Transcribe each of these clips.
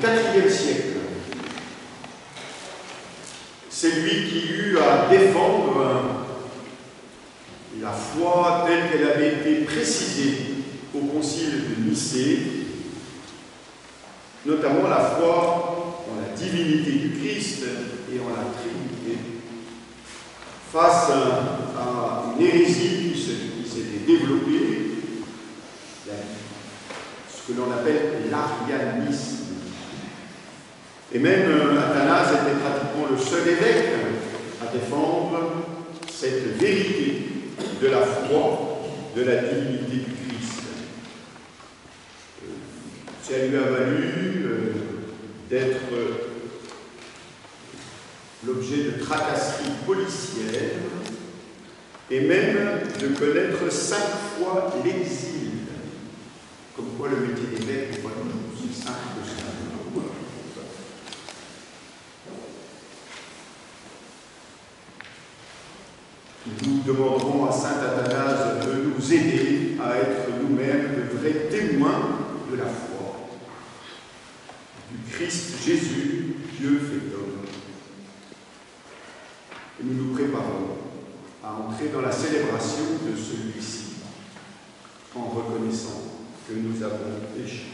IVe siècle. C'est lui qui eut à défendre la foi telle qu'elle avait été précisée au concile de Nicée, notamment la foi en la divinité du Christ et en la Trinité, face à une hérésie qui s'était développée, ce que l'on appelle l'arianisme. Et même Athanase était pratiquement le seul évêque à défendre cette vérité de la foi, de la divinité du Christ. Ça lui a valu d'être l'objet de tracasseries policières et même de connaître 5 fois l'exil. Comme quoi le métier d'évêque n'est pas aussi simple que ça. Nous demanderons à saint Athanase de nous aider à être nous-mêmes de vrais témoins de la foi du Christ Jésus, Dieu fait homme. Et nous nous préparons à entrer dans la célébration de celui-ci en reconnaissant que nous avons péché.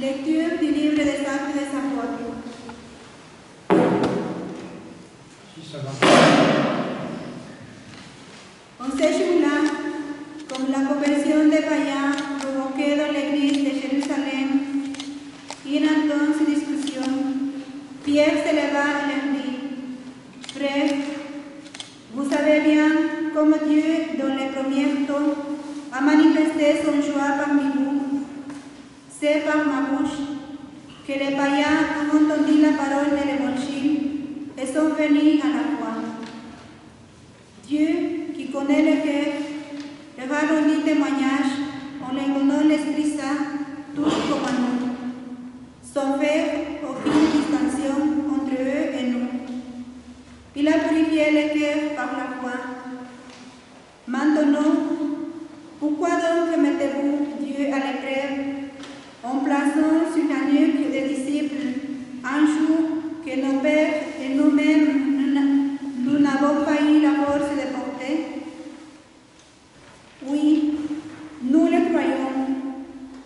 Lecture du livre des Actes des Apôtres. En ces jours-là, comme la conversion des païens provoquée dans l'église de Jérusalem une intense discussion, Pierre se leva et leur dit: Frères, vous savez bien comment Dieu, dans les premiers temps, a manifesté son joie parmi vous. C'est par ma bouche que les païens ont entendu la parole de l'Évangile et sont venus à la foi. Dieu, qui connaît le cœur, leur a rendu témoignage en leur donnant l'Esprit Saint, tous comme à nous, sans faire aucune distinction entre eux et nous. Il a purifié le cœur par la foi. Maintenant, pourquoi donc mettez-vous Dieu à l'épreuve en plaçant sur la nuque des disciples un joug que nos pères et nous-mêmes, nous n'avons pas eu la force de porter? Oui, nous le croyons.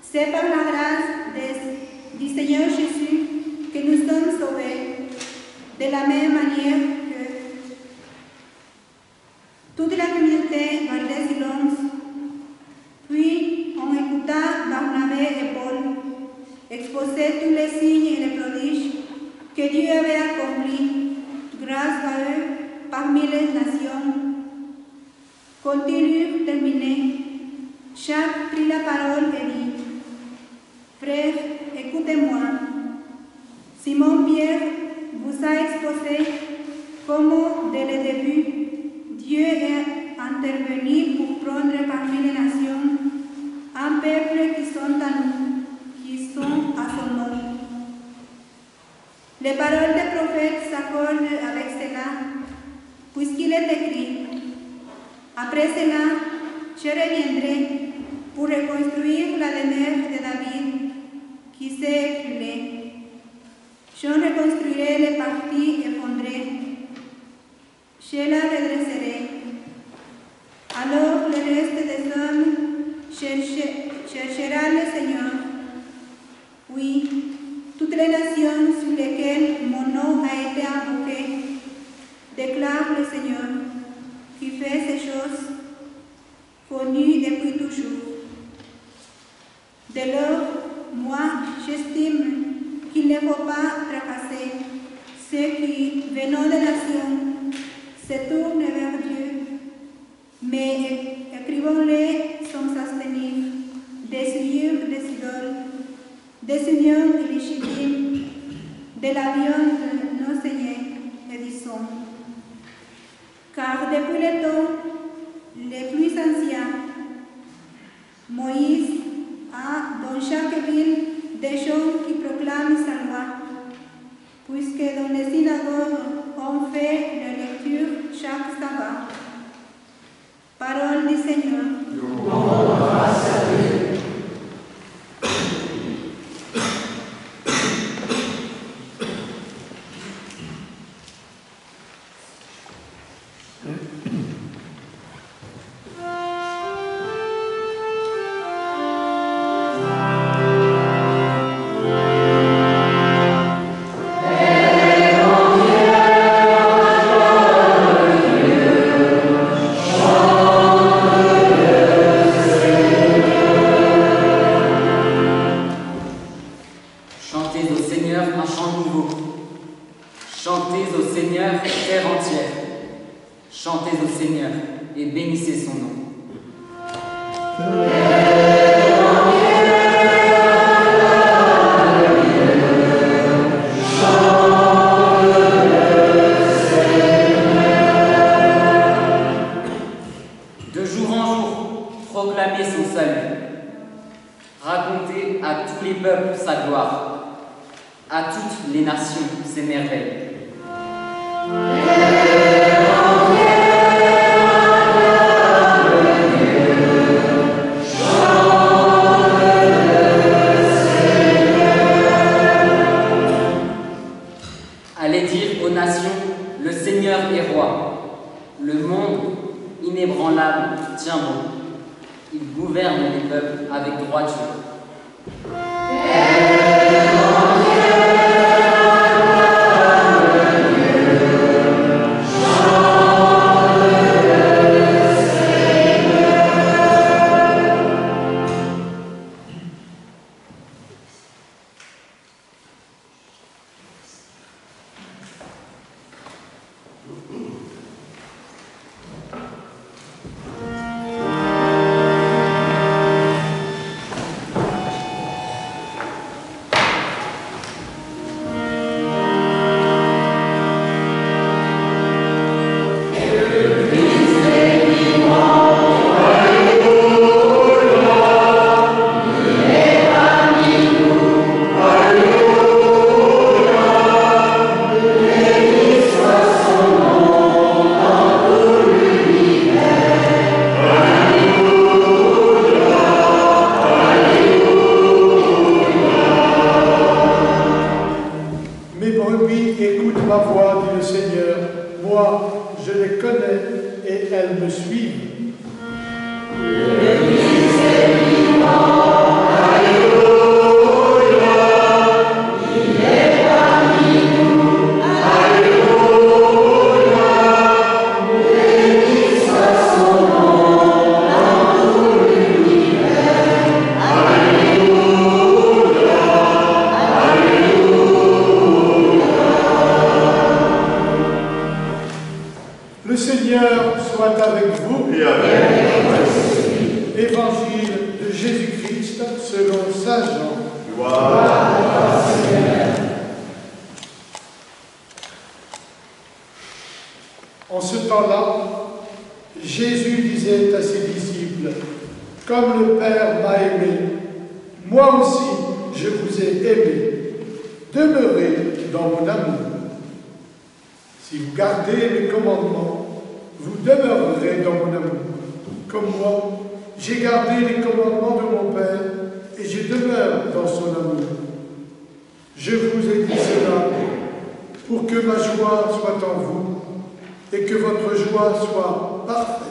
C'est par la grâce du Seigneur Jésus que nous sommes sauvés, de la même manière que toute la communauté gardait silence. Puis on écouta Barnabé et Paul exposer tous les signes et les prodiges que Dieu avait accomplis grâce à eux parmi les nations. Continue terminé. Jacques prit la parole et dit: Frères, écoutez-moi. Simon-Pierre vous a exposé comment, dès le début, Dieu est intervenu pour prendre parmi les nations un peuple qui sont à nous, qui sont à son nom. Les paroles des prophètes s'accordent avec cela, puisqu'il est écrit: Après cela, je reviendrai pour reconstruire la demeure de David qui s'est écroulée. Je reconstruirai les parties effondrées. Je la redresserai. Alors le reste des hommes cherchera le Seigneur. Oui, toutes les nations sur lesquelles mon nom a été invoqué déclarent le Seigneur, qui fait ces choses connues depuis toujours. Dès lors, moi, j'estime qu'il ne faut pas tracasser ceux qui, venant des nations, se tournent vers Dieu, mais écrivons-les sans s'abstenir des souillures des idoles, des unions illégitimes, de la viande non saignée, et disons. Car depuis le temps les plus anciens, Moïse a dans chaque ville des gens qui proclament sa loi, puisque dans les synagogues on fait la lecture chaque sabbat. Parole du Seigneur. Il gouverne les peuples avec droiture. Christ selon saint Jean. Gloire à toi, Seigneur. En ce temps-là, Jésus disait à ses disciples, « Comme le Père m'a aimé, moi aussi je vous ai aimé. Demeurez dans mon amour. Si vous gardez mes commandements, vous demeurerez dans mon amour. Comme moi, j'ai gardé les commandements de mon Père et je demeure dans son amour. Je vous ai dit cela pour que ma joie soit en vous et que votre joie soit parfaite. »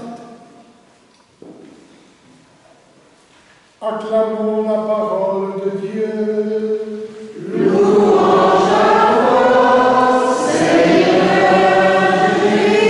Acclamons la parole de Dieu. Louange à toi, Seigneur Jésus.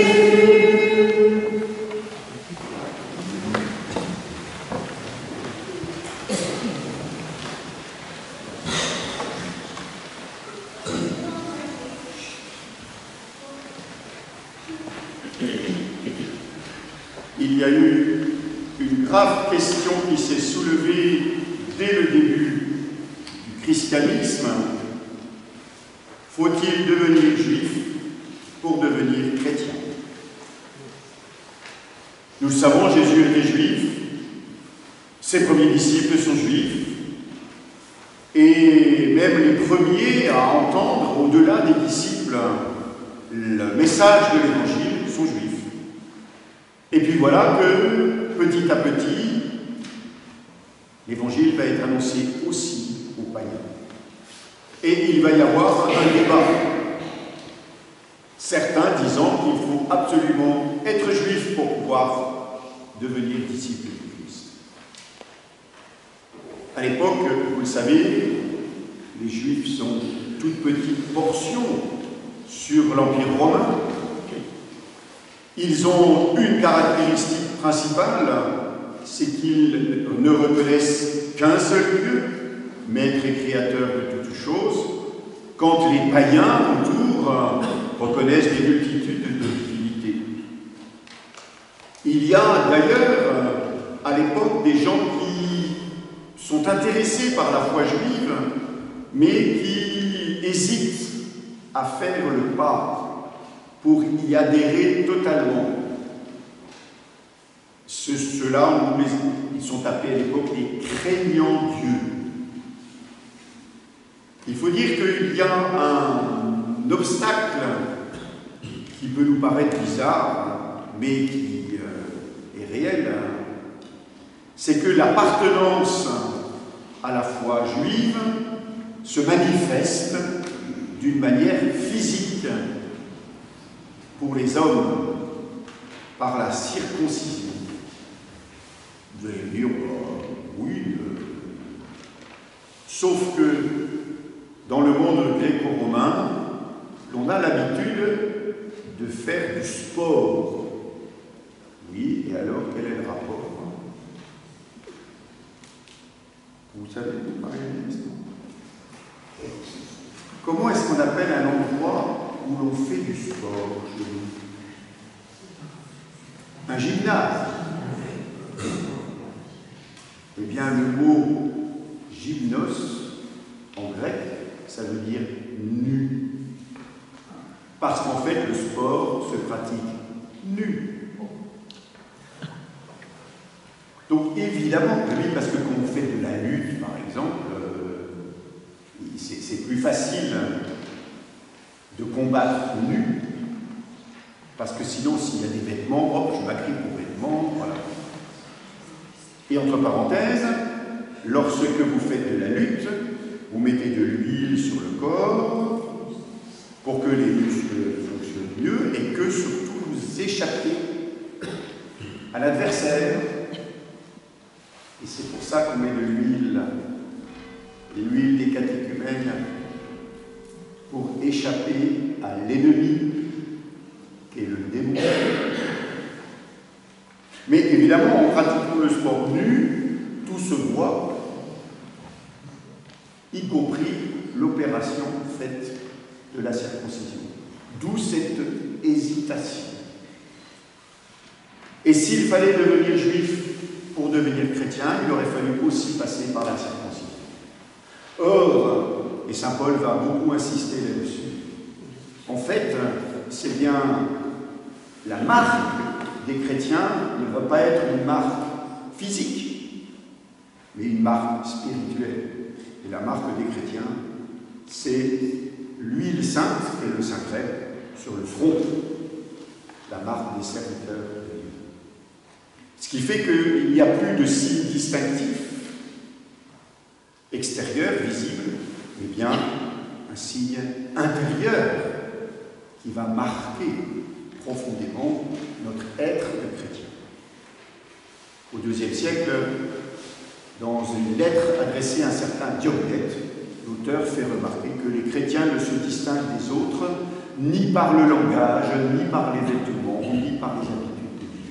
Il y a eu une grave question qui s'est soulevée dès le début du christianisme. Faut-il devenir juif pour devenir chrétien? Nous le savons, Jésus était juif, ses premiers disciples sont juifs, et même les premiers à entendre au-delà des disciples le message de l'Évangile sont juifs. Et puis voilà que, petit à petit, l'Évangile va être annoncé aussi aux païens. Et il va y avoir un débat. Certains disant qu'il faut absolument être juif pour pouvoir devenir disciple de Christ. À l'époque, vous le savez, les Juifs sont une toute petite portion sur l'Empire romain. Ils ont une caractéristique principale, c'est qu'ils ne reconnaissent qu'un seul Dieu, maître et créateur de toutes choses, quand les païens autour reconnaissent des multitudes de divinités. Il y a d'ailleurs à l'époque des gens qui sont intéressés par la foi juive, mais qui hésitent à faire le pas pour y adhérer totalement. Ceux-là, ils sont appelés à l'époque les craignants Dieu. Il faut dire qu'il y a un obstacle qui peut nous paraître bizarre, mais qui est réel. C'est que l'appartenance à la foi juive se manifeste d'une manière physique pour les hommes par la circoncision. Vous allez me dire, oui, sauf que dans le monde gréco-romain, l'on a l'habitude de faire du sport. Oui, et alors quel est le rapport? Vous savez, vous parlez de l'instant. Comment est-ce qu'on appelle un endroit où l'on fait du sport chez nous? Un gymnase. Eh bien, le mot gymnos, en grec, ça veut dire nu. Parce qu'en fait, le sport se pratique nu. Donc, évidemment, oui, parce que quand on fait de la lutte, par exemple, c'est plus facile de combattre nu, parce que sinon, s'il y a des vêtements, hop, je m'agrippe aux vêtements, voilà. Et entre parenthèses, lorsque vous faites de la lutte, vous mettez de l'huile sur le corps pour que les muscles fonctionnent mieux et que surtout vous échappez à l'adversaire. Et c'est pour ça qu'on met de l'huile des catéchumènes, pour échapper à l'ennemi, qui est le démon. Mais évidemment, en pratiquant le sport nu, tout se voit, y compris l'opération faite de la circoncision. D'où cette hésitation. Et s'il fallait devenir juif pour devenir chrétien, chrétien, il aurait fallu aussi passer par la circoncision. Or, et saint Paul va beaucoup insister là-dessus, en fait, c'est bien la marque des chrétiens ne va pas être une marque physique, mais une marque spirituelle. Et la marque des chrétiens, c'est l'huile sainte et le Saint-Crêpe sur le front, la marque des serviteurs de Dieu. Ce qui fait qu'il n'y a plus de signe distinctif extérieur, visible, mais bien un signe intérieur qui va marquer profondément notre être de chrétien. Au IIe siècle, dans une lettre adressée à un certain Diogète, l'auteur fait remarquer que les chrétiens ne se distinguent des autres ni par le langage, ni par les vêtements, ni par les habitudes de vie.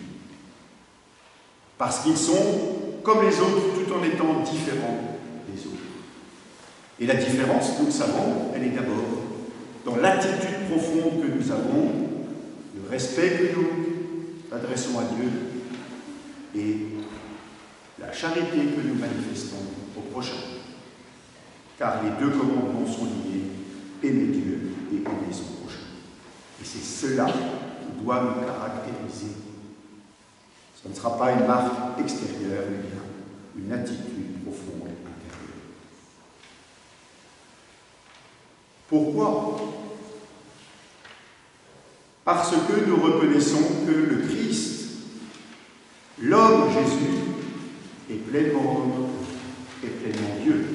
Parce qu'ils sont comme les autres, tout en étant différents des autres. Et la différence, nous le savons, elle est d'abord dans l'attitude profonde que nous avons, le respect que nous adressons à Dieu et la charité que nous manifestons au prochain. Car les deux commandements sont liés, aimer Dieu et aimer son prochain. Et c'est cela qui doit nous caractériser. Ce ne sera pas une marque extérieure, mais bien une attitude profonde intérieure. Pourquoi ? Parce que nous reconnaissons que le Christ, l'homme Jésus, est pleinement homme et pleinement Dieu.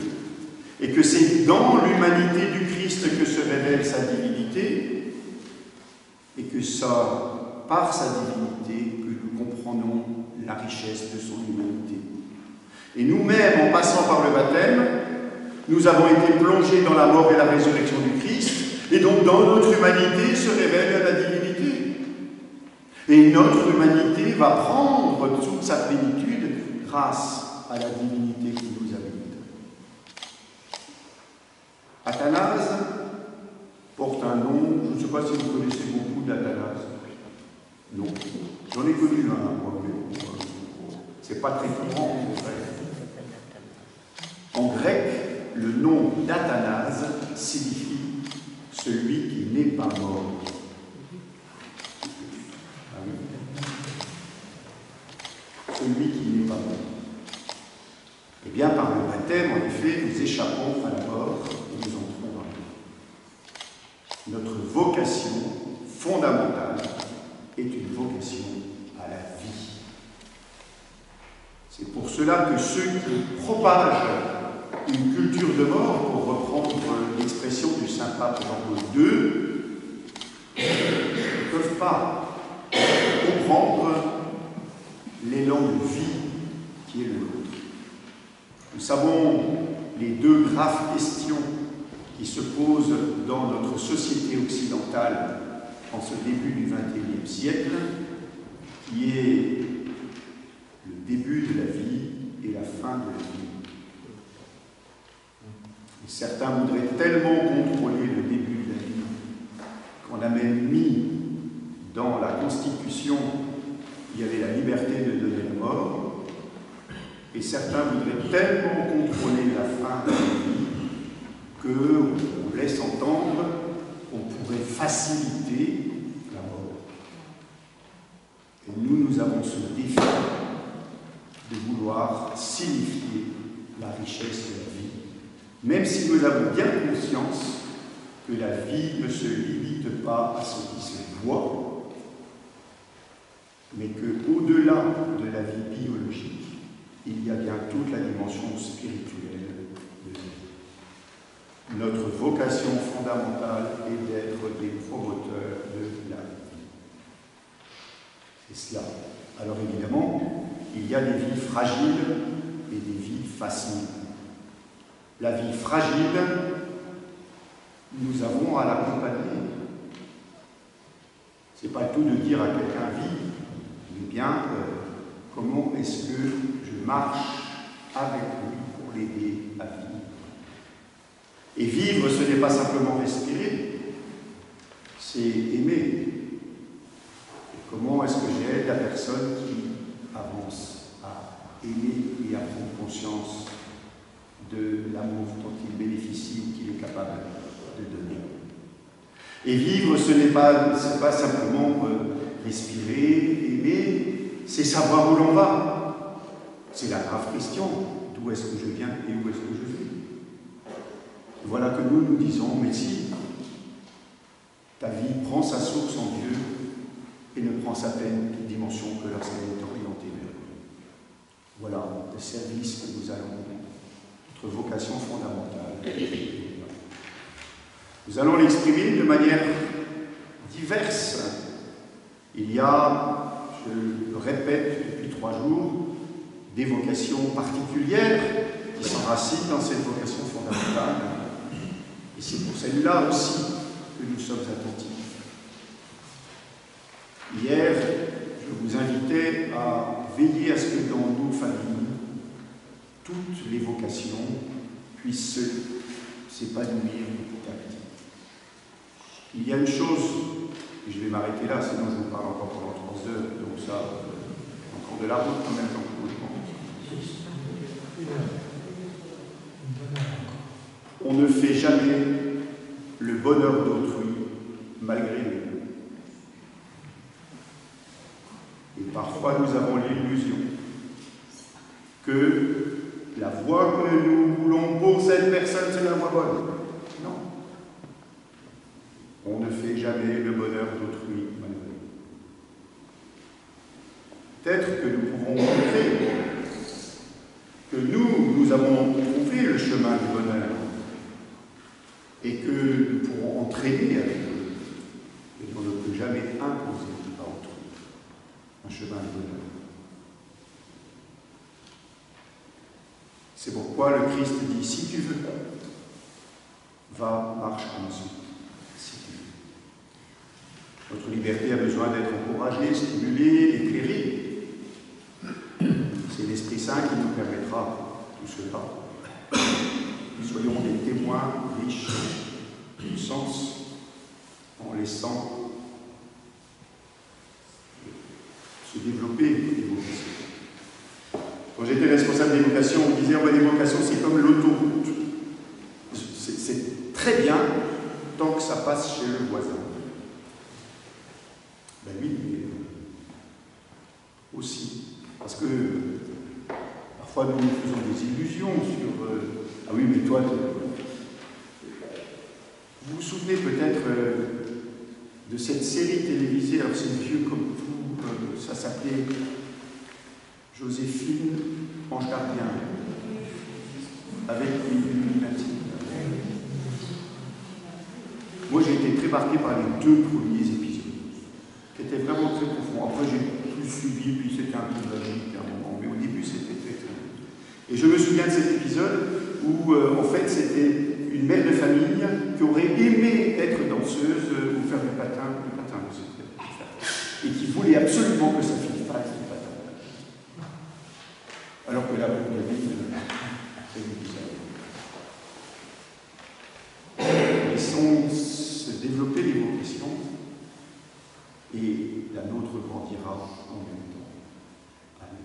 Et que c'est dans l'humanité du Christ que se révèle sa divinité, et que par sa divinité, que nous comprenons la richesse de son humanité. Et nous-mêmes, en passant par le baptême, nous avons été plongés dans la mort et la résurrection du Christ, et donc dans notre humanité se révèle la divinité. Et notre humanité va prendre toute sa plénitude grâce à la divinité qui nous habite. Athanase porte un nom, je ne sais pas si vous connaissez beaucoup d'Athanase. Non, j'en ai connu un, moi, mais c'est pas très courant en grec. En grec, le nom d'Athanase signifie celui qui n'est pas mort. Ah oui. Celui qui n'est pas mort. Eh bien, par le baptême, en effet, nous échappons à la mort et nous entrons dans la vie. Notre vocation fondamentale est une vocation à la vie. C'est pour cela que ceux qui propagent une culture de mort, pour reprendre l'expression du saint pape Jean-Paul II, ne peuvent pas comprendre l'élan de vie qui est le nôtre. Nous savons les deux graves questions qui se posent dans notre société occidentale en ce début du XXIe siècle, qui est le début de la vie et la fin de la vie. Et certains voudraient tellement contrôler le début de la vie qu'on a même mis dans la Constitution il y avait la liberté de donner la mort, et certains voudraient tellement contrôler la fin de la vie qu'on laisse entendre qu'on pourrait faciliter la mort. Et nous avons ce défi de vouloir signifier la richesse de la vie, même si nous avons bien conscience que la vie ne se limite pas à ce qui se voit, mais qu'au-delà de la vie biologique, il y a bien toute la dimension spirituelle de la vie. Notre vocation fondamentale est d'être des promoteurs de la vie. C'est cela. Alors évidemment, il y a des vies fragiles et des vies faciles. La vie fragile, nous avons à l'accompagner. Ce n'est pas tout de dire à quelqu'un vit, mais bien comment est-ce que je marche avec lui pour l'aider à vivre. Et vivre, ce n'est pas simplement respirer, c'est aimer. Et comment est-ce que j'aide la personne qui avance à aimer et à prendre conscience de l'amour dont il bénéficie ou qu'il est capable de donner. Et vivre, ce n'est pas simplement respirer, aimer, c'est savoir où l'on va. C'est la grave question. D'où est-ce que je viens et où est-ce que je vais? Voilà que nous disons, mais si ta vie prend sa source en Dieu et ne prend sa peine toute dimension que lorsqu'elle est orientée vers lui. Voilà le service que nous allons donner, notre vocation fondamentale. Nous allons l'exprimer de manière diverse. Il y a, je le répète depuis 3 jours, des vocations particulières qui s'enracinent dans cette vocation fondamentale. Et c'est pour celle-là aussi que nous sommes attentifs. Hier, je vous invitais à veiller à ce que dans nos familles, toutes les vocations puissent s'épanouir petit à petit. Il y a une chose, et je vais m'arrêter là, sinon je vous parle encore pendant 3 heures, donc ça, encore de la route quand même, tant que je pense. On ne fait jamais le bonheur d'autrui malgré lui. Et parfois nous avons l'illusion que la voie que nous voulons pour cette personne, c'est la voie bonne. Non. On ne fait jamais le bonheur d'autrui malgré lui. Peut-être que nous pouvons montrer que nous avons trouvé le chemin du bonheur et que nous pourrons entraîner avec eux. Et on ne peut jamais imposer à autrui un chemin de bonheur. C'est pourquoi le Christ dit, si tu veux, va, marche ensuite, si tu veux. Notre liberté a besoin d'être encouragée, stimulée, éclairée. C'est l'Esprit Saint qui nous permettra tout cela. Nous soyons des témoins riches du sens en laissant se développer les vocations. Quand j'étais responsable des vocations, on disait les vocations c'est comme l'autoroute. C'est très bien tant que ça passe chez le voisin. Ben oui, mais aussi. Parce que parfois nous nous faisons des illusions sur ah oui, mais toi, vous vous souvenez peut-être de cette série télévisée, alors c'est vieux comme tout, ça s'appelait Joséphine, Ange Gardien, avec Illuminati. Moi j'ai été très marqué par les 2 premiers épisodes, qui étaient vraiment très profonds. Après j'ai plus suivi, puis c'était un peu magique à un moment, mais au début c'était très très bien. Et je me souviens de cet épisode où en fait c'était une mère de famille qui aurait aimé être danseuse ou faire du patin, et qui voulait absolument que sa fille fasse du patin. Alors que la gamine, c'est une bizarre. Laissons se développer les vocations et la nôtre grandira en même temps. Amen.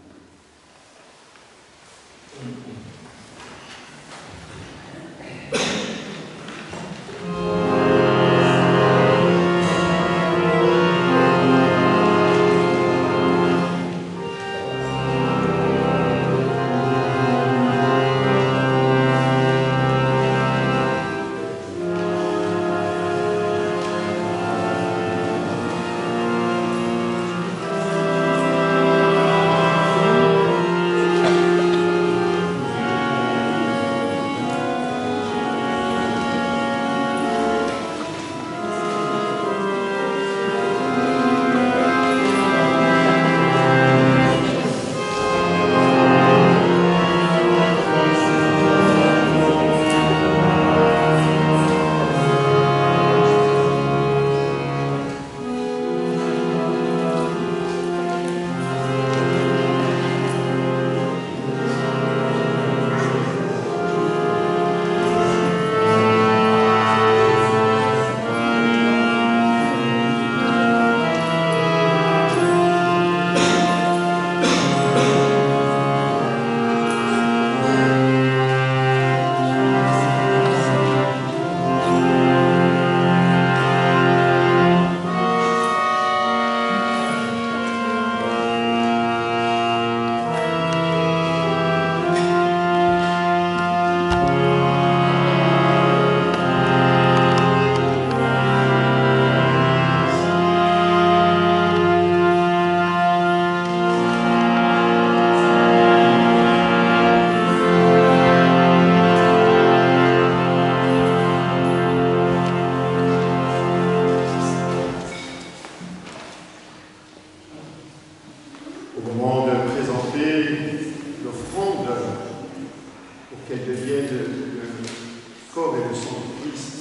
le sang du Christ,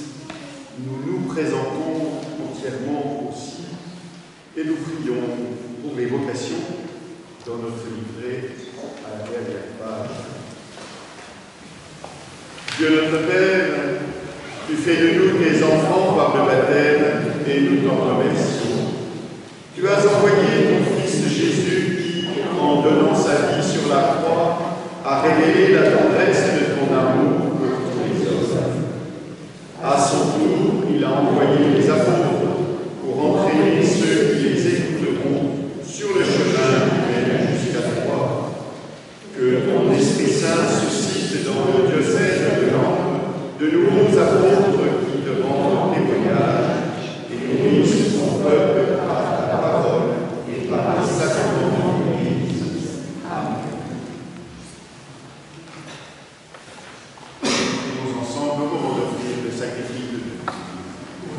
nous nous présentons entièrement aussi et nous prions pour les vocations dans notre livret à la dernière page. Dieu notre Père, tu fais de nous tes enfants par le baptême et nous t'en remercions. Tu as envoyé ton Fils Jésus qui, en donnant sa vie sur la croix, a révélé la tendresse de ton amour pour tous les hommes. À son tour, il a envoyé les apôtres pour entraîner ceux qui les écouteront sur le chemin qui mène jusqu'à toi. Que ton Esprit Saint suscite dans le diocèse de Langres de nouveaux apôtres qui te rendent témoignage et nourrissent ton peuple par ta parole et par les sacrements de l'Église. Amen. Prions ensemble au moment d'offrir le sacrifice de Dieu.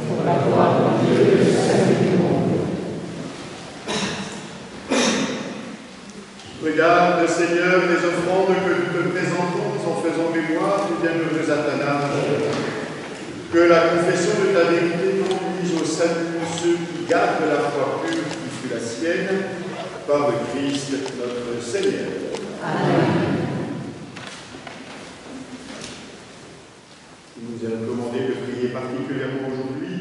Pour la gloire de Dieu et le salut du monde. Regarde, Seigneur, les offrandes que nous te présentons en faisant mémoire du bienheureux Athanase. Que la confession de ta vérité conduise au salut de ceux qui gardent la foi pure qui fut la sienne, par le Christ notre Seigneur. Amen. Il nous est recommandé de prier particulièrement aujourd'hui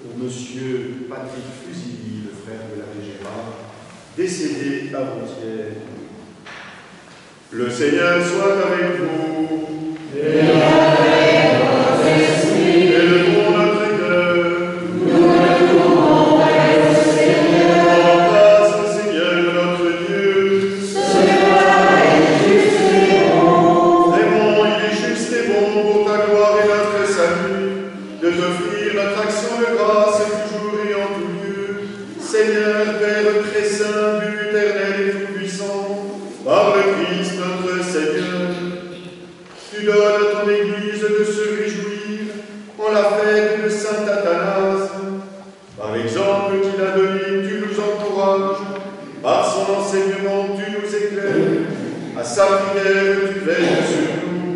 pour Monsieur Patrick Fusili, le frère de l'abbé Gérard, décédé avant-hier. Le Seigneur soit avec vous. Et avec votre esprit. Élevons notre cœur. Nous le tournons vers le Seigneur. En grâce au Seigneur notre Dieu. Cela est juste et bon. Vraiment, il est juste et bon pour ta gloire et notre salut, de t'offrir notre action de grâce toujours et en tout lieu. Seigneur, Père très saint, but éternel et tout-puissant, par le Christ notre Seigneur, tu donnes à ton Église de se réjouir en la fête de Saint Athanase. Par l'exemple qu'il a donné, tu nous encourages, par son enseignement, tu nous éclaires, à sa prière, tu veilles sur nous.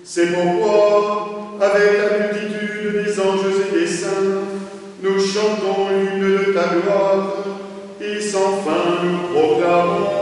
C'est pourquoi, avec la multitude des anges et des saints, nous chantons l'hymne de ta gloire, et sans fin nous proclamons.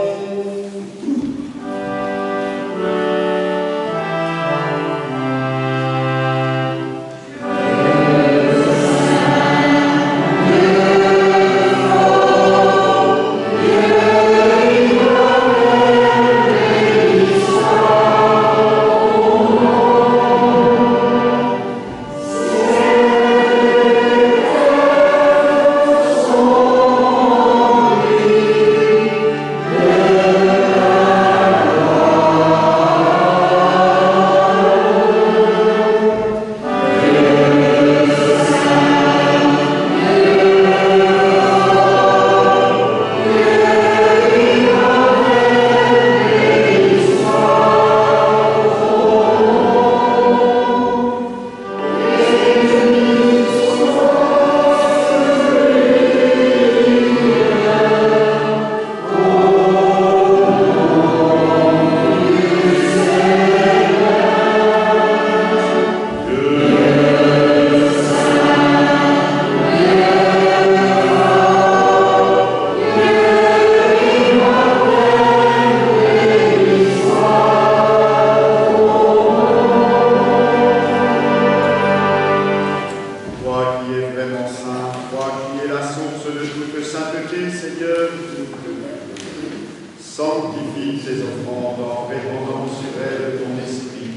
Sanctifie ces offrandes en répandant sur elles ton esprit,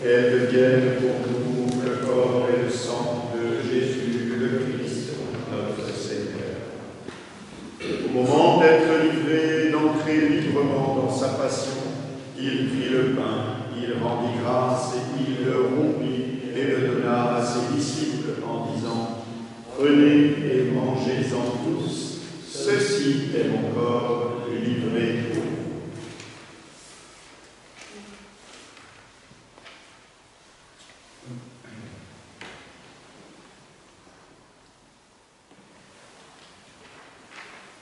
qu'elles deviennent pour nous le corps et le sang de Jésus le Christ, notre Seigneur. Au moment d'être livré, d'entrer librement dans sa passion, il prit le pain, il rendit grâce et il le rompit et le donna à ses disciples en disant : Prenez et mangez-en tous, ceci est mon corps livré pour vous.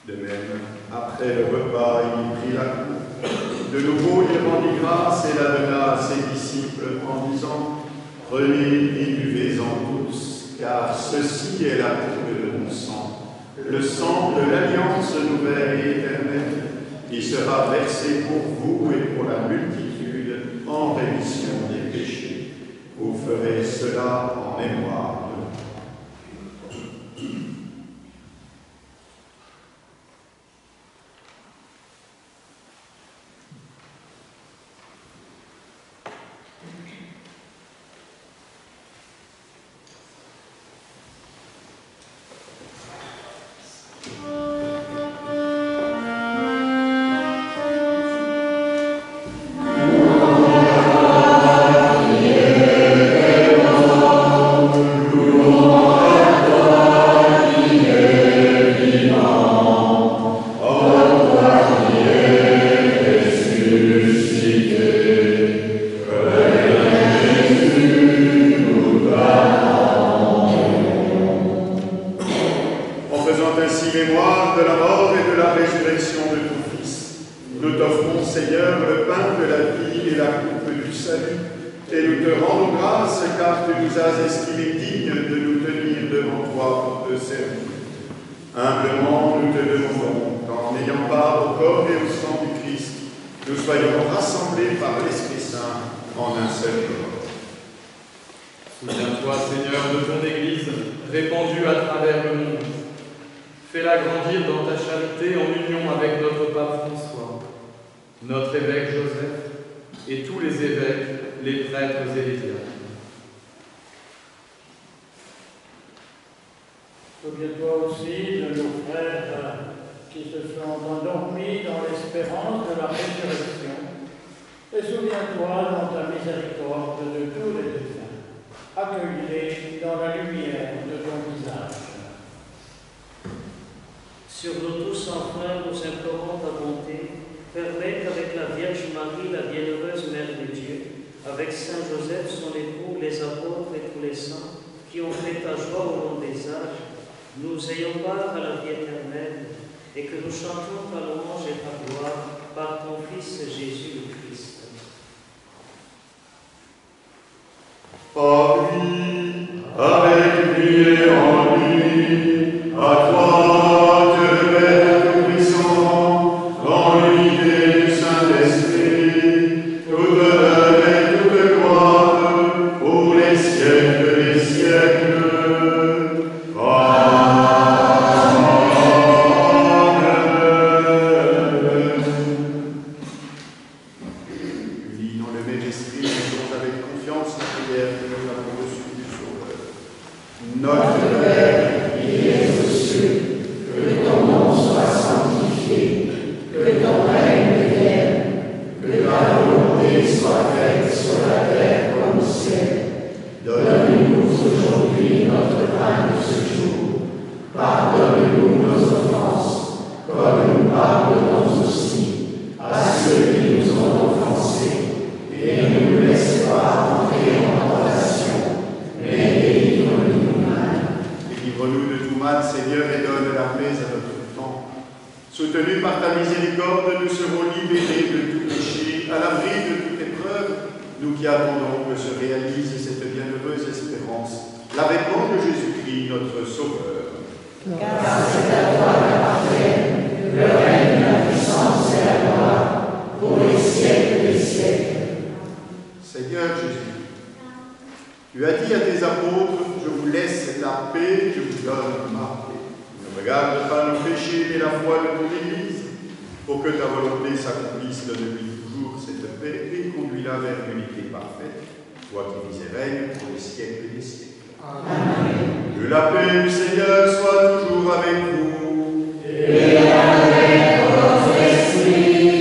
De même, après le repas, il prit la coupe. De nouveau, il rendit grâce et la donna à ses disciples en disant : Prenez et buvez-en tous, car ceci est la coupe de mon sang, le sang de l'alliance nouvelle et éternelle, qui sera versé pour vous et pour la multitude en rémission des péchés. Vous ferez cela en mémoire de moi. Souviens-toi aussi de nos frères qui se sont endormis dans l'espérance de la résurrection. Et souviens-toi dans ta miséricorde de tous les défunts. Accueille-les dans la lumière de ton visage. Sur nous tous, enfin, nous implorons ta bonté. Permets qu'avec la Vierge Marie, la bienheureuse Mère de Dieu, avec Saint Joseph, son époux, les apôtres et tous les saints, qui ont fait ta joie au long des âges, nous ayons part à la vie éternelle et que nous chantions ta louange et ta gloire par ton Fils Jésus le Christ. Par lui, avec lui et en lui, à toi, Dieu Père Tout-Puissant, dans l'unité du Saint-Esprit, toute honneur et toute gloire, pour les siècles des siècles. Soutenus par ta miséricorde, nous serons libérés de tout péché, à l'abri de toute épreuve, nous qui attendons que se réalise cette bienheureuse espérance, l'avènement de Jésus-Christ, notre Sauveur. Car c'est à toi qu'appartiennent le règne, la puissance et la gloire, pour les siècles des siècles. Seigneur Jésus, tu as dit à tes apôtres, je vous laisse la paix, je vous donne ma paix. Ne regarde pas nos péchés, mais la foi de ton Église, pour que ta volonté s'accomplisse depuis toujours cette paix et conduis-la vers l'unité parfaite, toi qui vis et règnes pour les siècles des siècles. Amen. Que la paix du Seigneur soit toujours avec vous. Et avec votre esprit.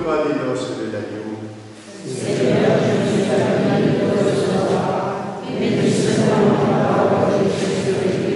repas des noces de l'agneau. Seigneur, je ne suis pas digne de recevoir, mais dis seulement la parole et je serai guéri.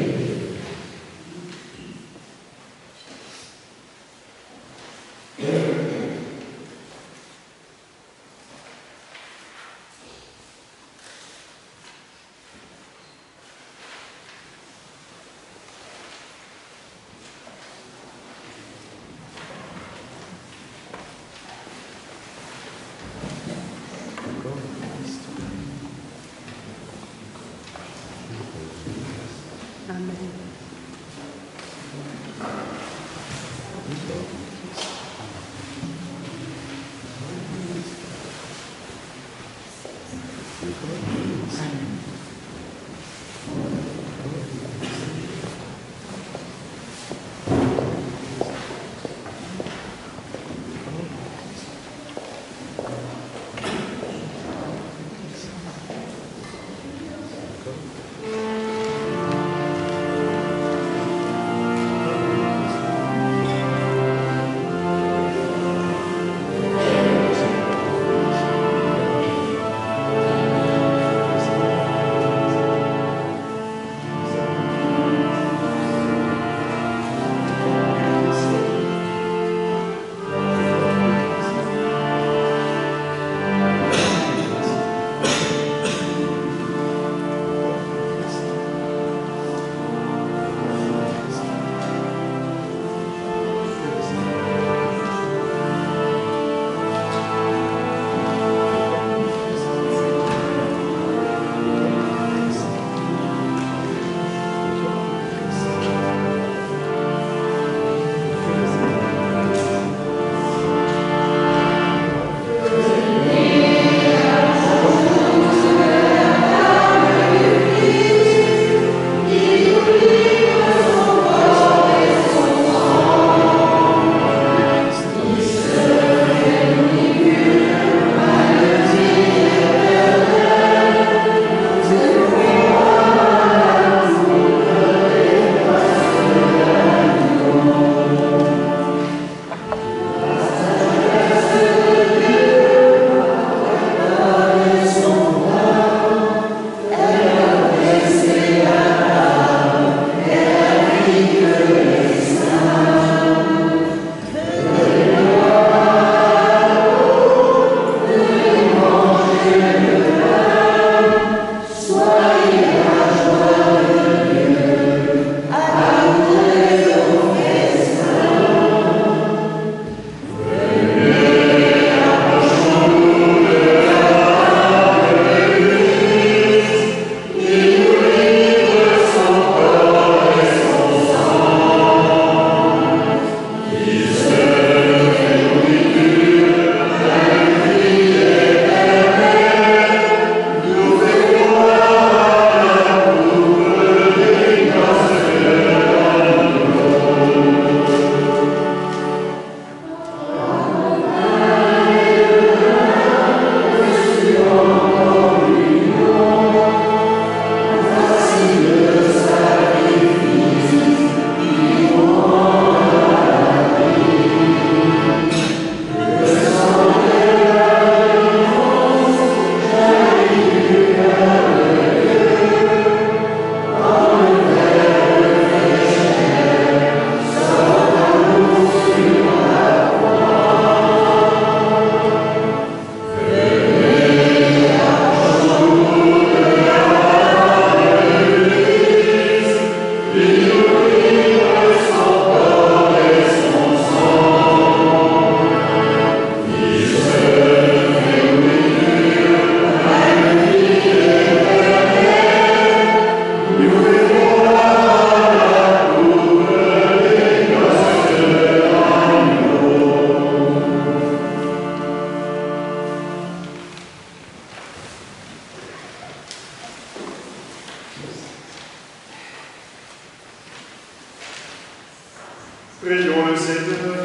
Prions le Seigneur.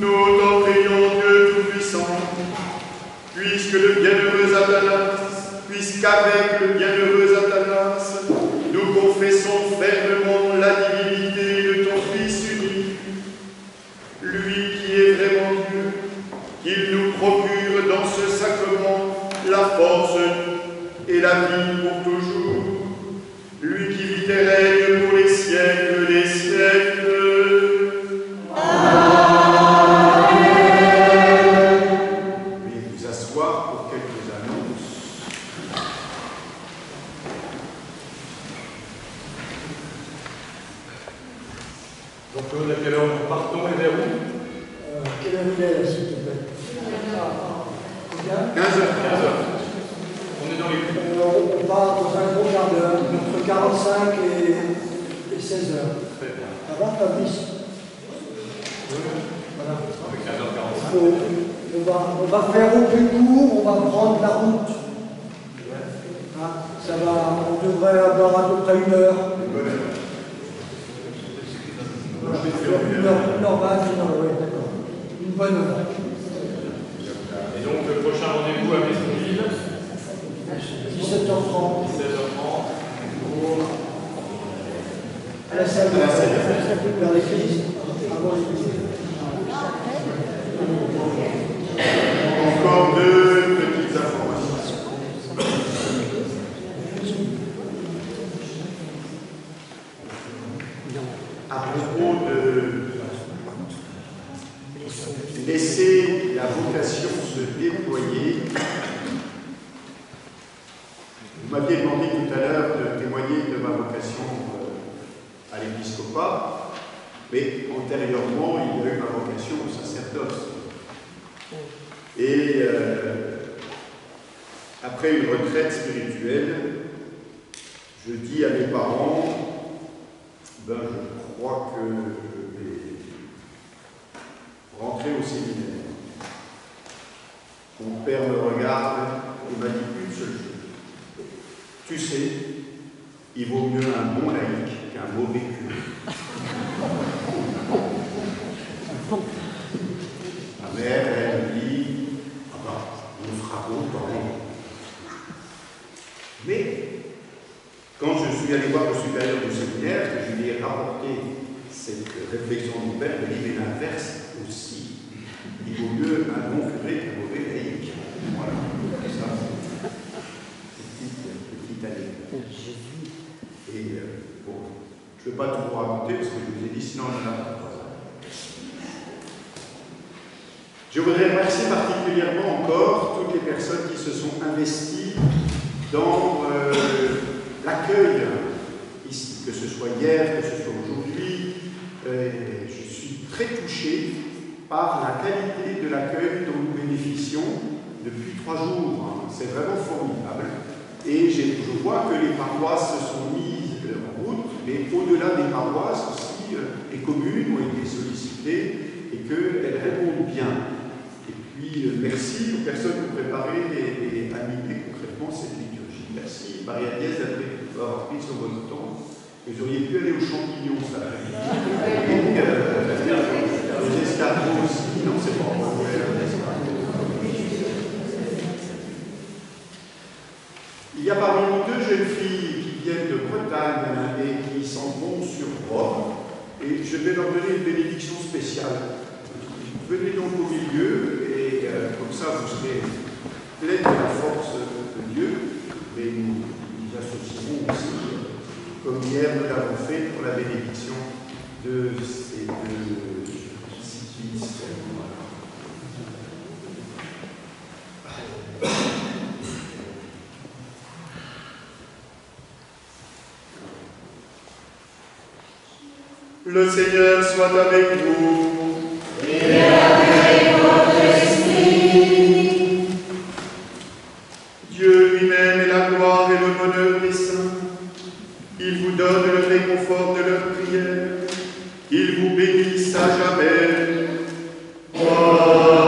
Nous t'en prions, Dieu Tout-Puissant, puisqu'avec le bienheureux Athanas, nous confessons fermement la divinité de ton Fils unique, qu'il nous procure dans ce sacrement la force et la vie pour toujours. Lui qui vit et règne pour les siècles des siècles. Veuillez vous asseoir pour quelques annonces. Jean-Claude, à quelle heure nous partons et vers où? Quelle heure il est là, s'il te plaît? 15h. On est dans les coups. On part dans un gros quart d'heure, entre 45 et 16 heures. Très bien. Ça va, Fabrice? Voilà. Avec 15h45. On va faire au plus court, on va prendre la route. Hein, ça va, on devrait avoir à peu près 1 heure. Voilà, 1h20, oui, d'accord. Une bonne heure. Et donc le prochain rendez-vous à Maisonville, 17h30. 16h30. À la salle vers l'église. Avant l'église. Encore 2 petites informations. À propos de laisser la vocation se déployer, vous m'aviez demandé tout à l'heure de témoigner de ma vocation à l'épiscopat, mais antérieurement, il y a eu ma vocation au sacerdoce. Et après une retraite spirituelle, je dis à mes parents, je crois que je vais rentrer au séminaire. Mon père me regarde et m'a dit une seule chose. Tu sais, il vaut mieux un bon laïc qu'un mauvais curé. Ma mère, elle me dit, ah ben, on fera autant. Mais, quand je suis allé voir le supérieur du séminaire, que je lui ai rapporté cette réflexion de mon père, il m'a dit, mais l'inverse aussi. Il vaut mieux un bon curé qu'un mauvais laïc. Voilà, ça, petite anecdote. Et bon, je ne vais pas tout vous raconter parce que je vous ai dit, sinon on en a pas. Je voudrais remercier particulièrement encore toutes les personnes qui se sont investies dans l'accueil ici, que ce soit hier, que ce soit aujourd'hui. Je suis très touché par la qualité de l'accueil dont nous bénéficions depuis 3 jours. C'est vraiment formidable. Et je vois que les paroisses se sont mises en route, mais au-delà des paroisses aussi, les communes ont été sollicitées et qu'elles répondent bien. Et puis, merci aux personnes qui ont préparé et animé concrètement cette liturgie. Merci Marie-Agnès d'avoir pris sur votre temps. Vous auriez pu aller aux champignons cet après-midi. Les escargots aussi. Non, c'est pas encore ouvert. Il y a parmi nous 2 jeunes filles qui viennent de Bretagne et qui s'en vont sur Rome. Et je vais leur donner une bénédiction spéciale. Venez donc au milieu et comme ça vous serez pleins de la force de Dieu. Mais nous associerons aussi, comme hier nous l'avons fait pour la bénédiction de ces 2 cyclistes. Le Seigneur soit avec vous. Et avec votre esprit. Dieu lui-même est la gloire et le bonheur des saints. Il vous donne le réconfort de leur prière. Il vous bénisse à jamais. Amen.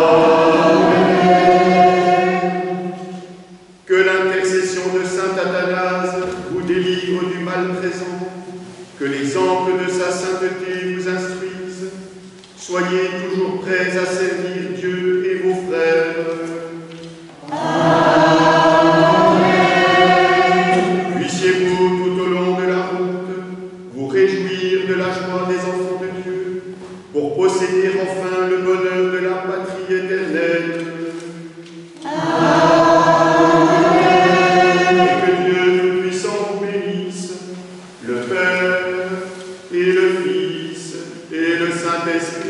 Que l'intercession de saint Athanase vous délivre du mal présent. Que les anges de sa sainteté vous instruisent. Soyez toujours prêts à servir Dieu et vos frères. Amen. Puissiez-vous tout au long de la route vous réjouir de la joie des enfants de Dieu pour posséder enfin le bonheur de la patrie vie éternelle. Et que Dieu Tout-Puissant vous bénisse, le Père et le Fils et le Saint-Esprit.